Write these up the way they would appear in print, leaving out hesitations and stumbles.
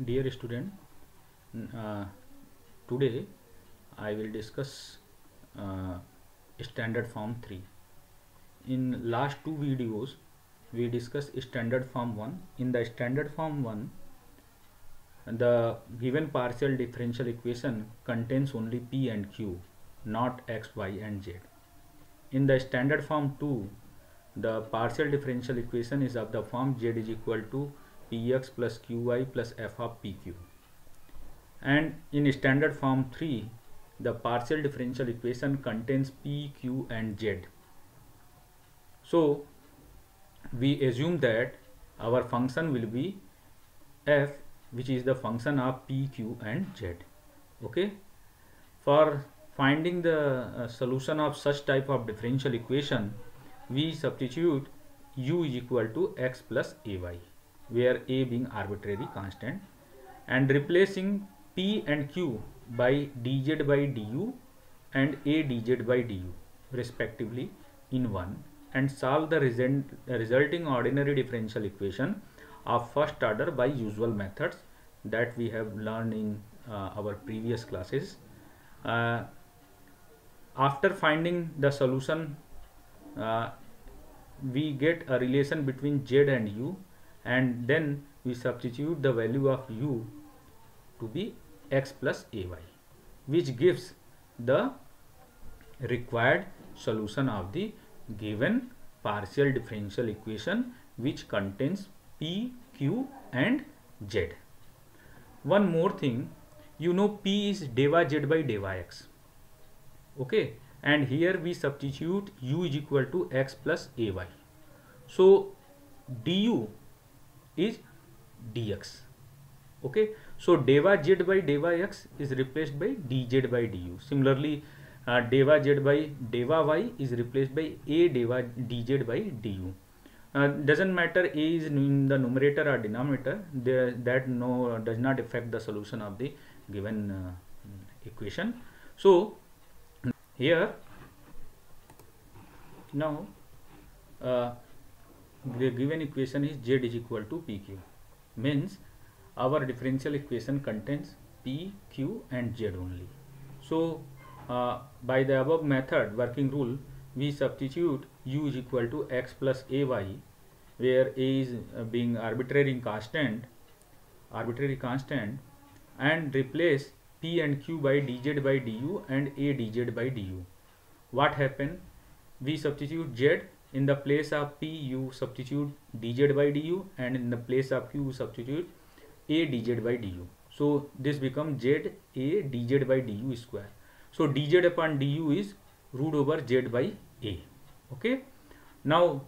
Dear student, uh, today I will discuss uh, standard form 3. In last two videos we discussed standard form 1. In the standard form 1, the given partial differential equation contains only p and q, not x, y and z. In the standard form 2, the partial differential equation is of the form z is equal to px plus qy plus f of pq. And in standard form 3, the partial differential equation contains p, q and z. So we assume that our function will be f, which is the function of p, q and z. Okay, for finding the solution of such type of differential equation, we substitute u is equal to x plus ay, where a being arbitrary constant, and replacing p and q by dz by du and a dz by du respectively in 1, and solve the resulting ordinary differential equation of first order by usual methods that we have learned in our previous classes. After finding the solution, uh, we get a relation between z and u, and then we substitute the value of u to be x plus ay, which gives the required solution of the given partial differential equation, which contains p, q and z. One more thing, you know p is deva z by deva x. Okay, and here we substitute u is equal to x plus ay. So du is dx. Okay, so deva z by deva x is replaced by dz by du. Similarly, deva z by deva y is replaced by a deva dz by du. Doesn't matter a is in the numerator or denominator, that does not affect the solution of the given equation. So here now the given equation is z is equal to pq, means our differential equation contains p, q and z only. So by the above method working rule, we substitute u is equal to x plus ay, where a is being arbitrary constant, and replace p and q by dz by du and a dz by du. What happened? We substitute z in the place of p, you substitute dz by du, and in the place of q, you substitute a dz by du. So this becomes z a dz by du square. So dz upon du is root over z by a. Okay, now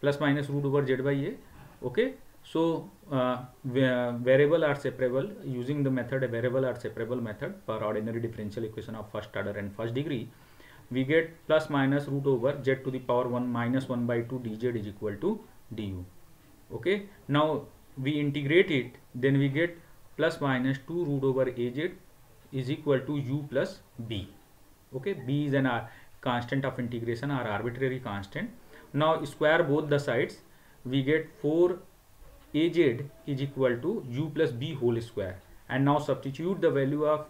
plus minus root over z by a. Okay, so variable are separable using the method variable are separable method for ordinary differential equation of first order and first degree. We get plus minus root over z to the power 1 minus 1 by 2 dz is equal to du. Okay, now we integrate it, then we get plus minus 2 root over az is equal to u plus b. Okay, b is an constant of integration or arbitrary constant. Now square both the sides, we get 4 az is equal to u plus b whole square, and now substitute the value of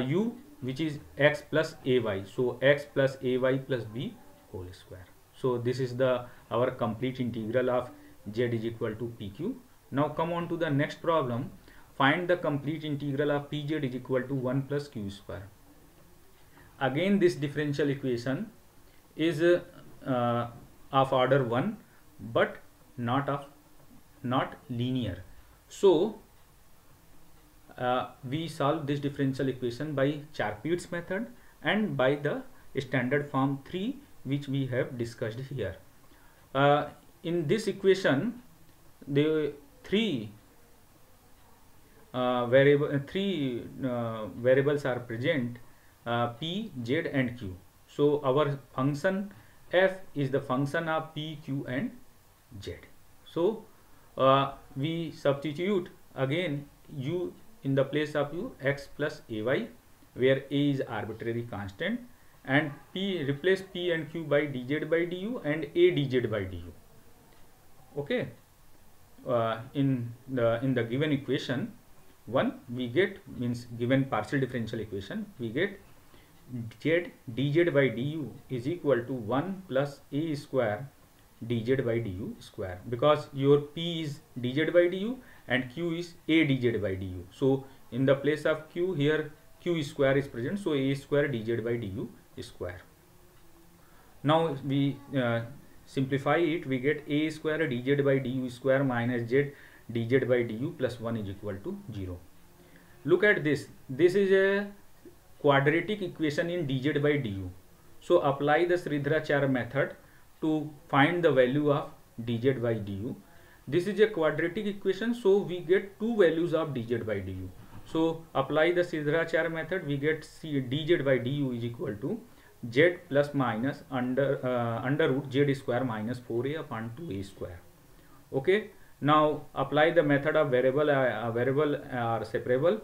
u, which is x plus ay. So x plus ay plus b whole square. So this is the our complete integral of z is equal to pq. Now come on to the next problem. Find the complete integral of pz is equal to 1 plus q square. Again this differential equation is of order 1, but not linear. So we solve this differential equation by Charpit's method and by the standard form 3, which we have discussed here. In this equation, the three variables are present, p, z and q. So our function f is the function of p, q and z. So we substitute again u in the place of u, x plus ay, where a is arbitrary constant, and p replace p and q by dz by du and a dz by du. Okay, in the given equation 1 we get, means given partial differential equation, we get z dz by du is equal to 1 plus a square dz by du square, because your p is dz by du and q is a dz by du. So in the place of q, here q square is present, so a square dz by du square. Now we simplify it, we get a square dz by du square minus z dz by du plus 1 is equal to 0. Look at this, this is a quadratic equation in dz by du. So apply the Sridharacharya method to find the value of dz by du. This is a quadratic equation, so we get two values of dz by du. So apply the Sridharacharya method, we get dz by du is equal to z plus minus under root z square minus 4a upon 2a square. Okay, now apply the method of variable or separable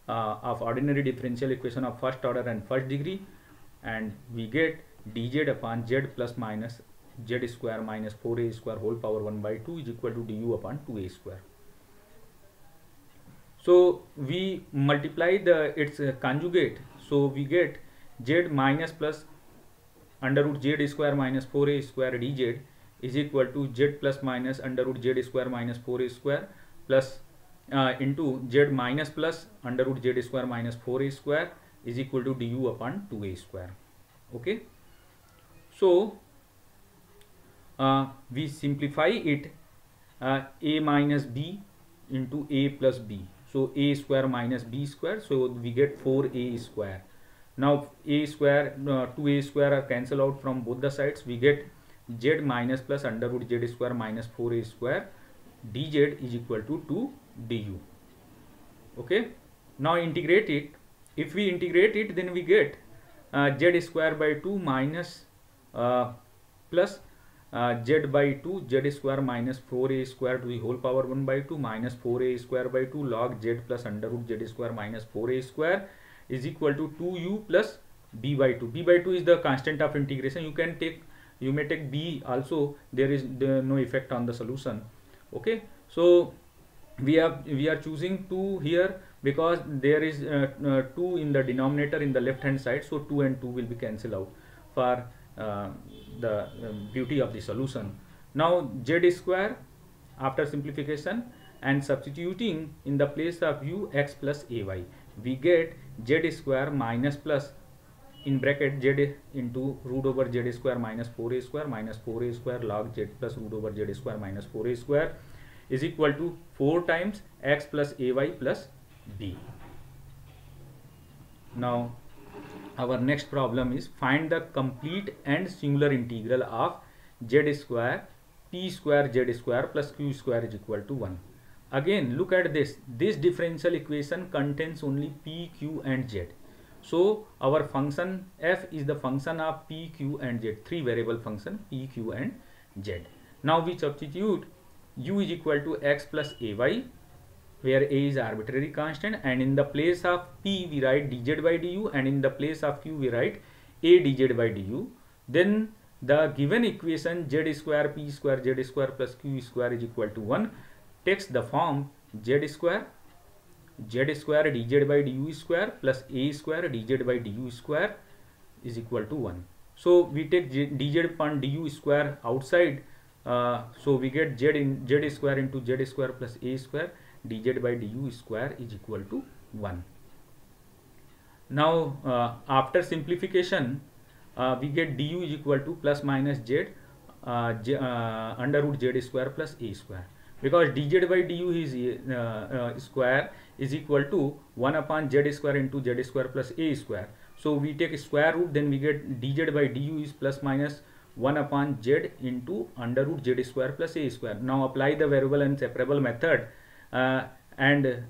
of ordinary differential equation of first order and first degree, and we get dz upon z plus minus z square minus 4a square whole power 1 by 2 is equal to du upon 2a square. So we multiply its conjugate, so we get z minus plus under root z square minus 4a square dz is equal to z plus minus under root z square minus 4a square plus into z minus plus under root z square minus 4a square is equal to du upon 2a square. Okay, so we simplify it, a minus b into a plus b, so a square minus b square, so we get 4a square. Now a square 2a square are cancelled out from both the sides, we get z minus plus under root z square minus 4a square dz is equal to 2 du. Okay, now integrate it. If we integrate it, then we get z square by 2 minus plus z by 2 z square minus 4a square to the whole power 1 by 2 minus 4a square by 2 log z plus under root z square minus 4a square is equal to 2u plus b by 2. B by 2 is the constant of integration. You may take b also, there is no effect on the solution. Okay, so we are choosing 2 here because there is 2 in the denominator in the left hand side, so 2 and 2 will be cancelled out for the beauty of the solution. Now z square, after simplification and substituting in the place of u x plus ay, we get z square minus plus in bracket z into root over z square minus 4a square log z plus root over z square minus 4a square is equal to 4 times x plus ay plus b. Now our next problem is find the complete and singular integral of z square p square z square plus q square is equal to 1. Again look at this differential equation contains only p, q and z. So our function f is the function of p, q and z, three variable function p, q and z. Now we substitute u is equal to x plus ay, where a is arbitrary constant, and in the place of p we write dz by du and in the place of q we write a dz by du. Then the given equation z square p square z square plus q square is equal to 1 takes the form z square dz by du square plus a square dz by du square is equal to 1. So we take dz upon du square outside, so we get z square into z square plus a square dz by du square is equal to 1. Now after simplification we get du is equal to plus minus z under root z square plus a square, because dz by du is square is equal to 1 upon z square into z square plus a square. So we take a square root, then we get dz by du is plus minus 1 upon z into under root z square plus a square. Now apply the variable and separable method and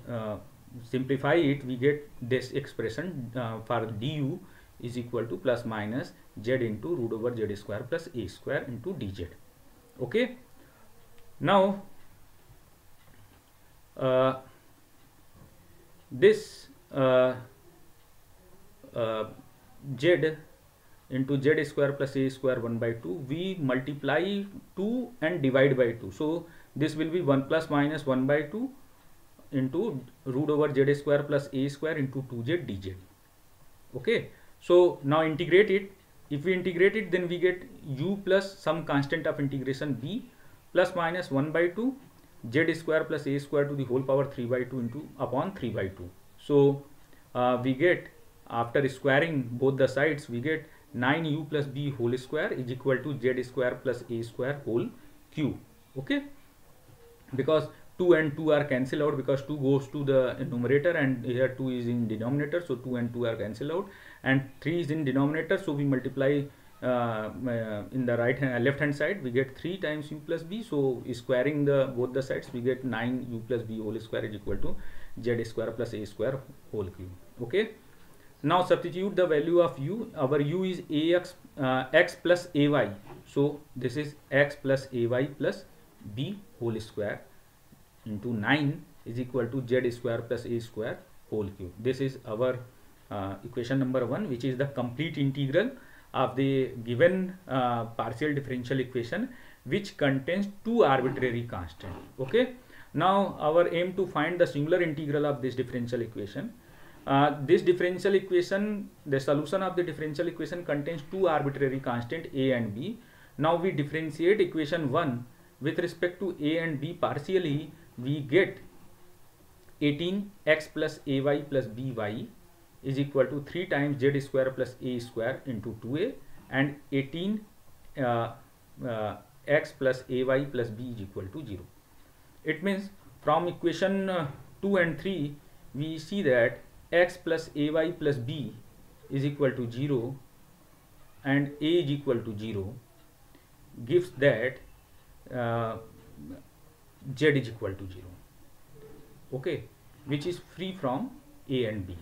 simplify it, we get this expression for du is equal to plus minus z into root over z square plus a square into dz. Okay, now this z into z square plus a square 1 by 2 we multiply 2 and divide by 2, so this will be 1 plus minus 1 by 2 into root over z square plus a square into 2z dz. Okay, so now integrate it. If we integrate it, then we get u plus some constant of integration b plus minus 1 by 2 z square plus a square to the whole power 3 by 2 into upon 3 by 2. So we get, after squaring both the sides, we get 9u plus b whole square is equal to z square plus a square whole cube. Okay, because 2 and 2 are cancelled out, because 2 goes to the numerator and here 2 is in denominator, so 2 and 2 are cancelled out, and 3 is in denominator, so we multiply in the left hand side, we get 3 times u plus b. So squaring the both the sides, we get 9u plus b whole square is equal to z square plus a square whole cube. Okay, now substitute the value of u. Our u is ax x plus ay, so this is x plus ay plus b whole square into 9 is equal to z square plus a square whole cube. This is our equation number 1, which is the complete integral of the given partial differential equation, which contains 2 arbitrary constants. Okay, now our aim to find the singular integral of this differential equation. This differential equation, the solution of the differential equation contains 2 arbitrary constants a and b. Now we differentiate equation 1 with respect to a and b partially. We get 18x plus ay plus by is equal to 3 times z square plus a square into 2a, and 18 x plus ay plus b is equal to 0. It means from equation 2 and 3 we see that x plus ay plus b is equal to 0 and a is equal to 0 gives that z is equal to 0. Okay, which is free from a and b.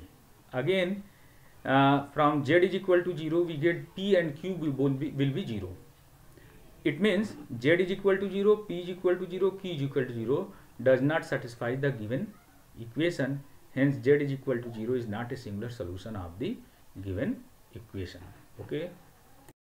Again, from z is equal to 0 we get p and q will be 0. It means z is equal to 0, p is equal to 0, q is equal to 0 does not satisfy the given equation. Hence z is equal to 0 is not a singular solution of the given equation. Okay.